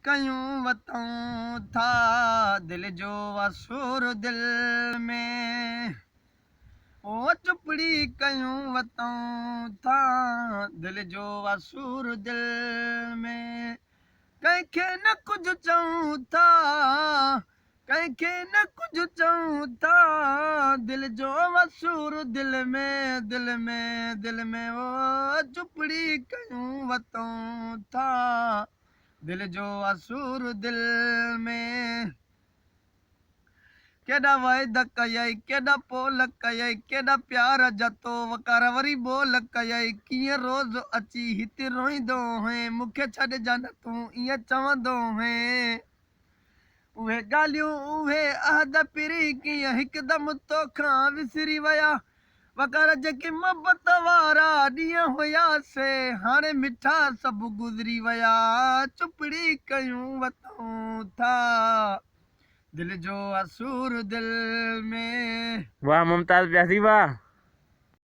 कयूं वतऊं था दिल जो असुर दिल में ओ चुपड़ी कयूं वतऊं था दिल जो असुर दिल में कंहिंखे न कुझु चऊं था कंहिंखे न कुझु चऊं था दिल जो असुर दिल में दिल में दिल में ओ चुपड़ी कयूं वतऊं था दिल जो असुर दिल में केॾा वाइदा कयई केॾा पोल कयई केॾा प्यार जतो वकार वरी बोल कयई कीअं रोज़ अची हिते रोईंदो हुए मूंखे छॾिजा न तूं ईअं चवंदो हुए उहे ॻाल्हियूं उहे अहद पिरी कीअं हिकदमि तोखां विसरी विया वकार जेके मोहबत वारा ॾींहं हुयासीं हाणे मिठा सभु गुज़री विया चुपड़ी कयूं वतऊं था दिल जो असुर दिल में। वाह मुमताज प्यासी वाह।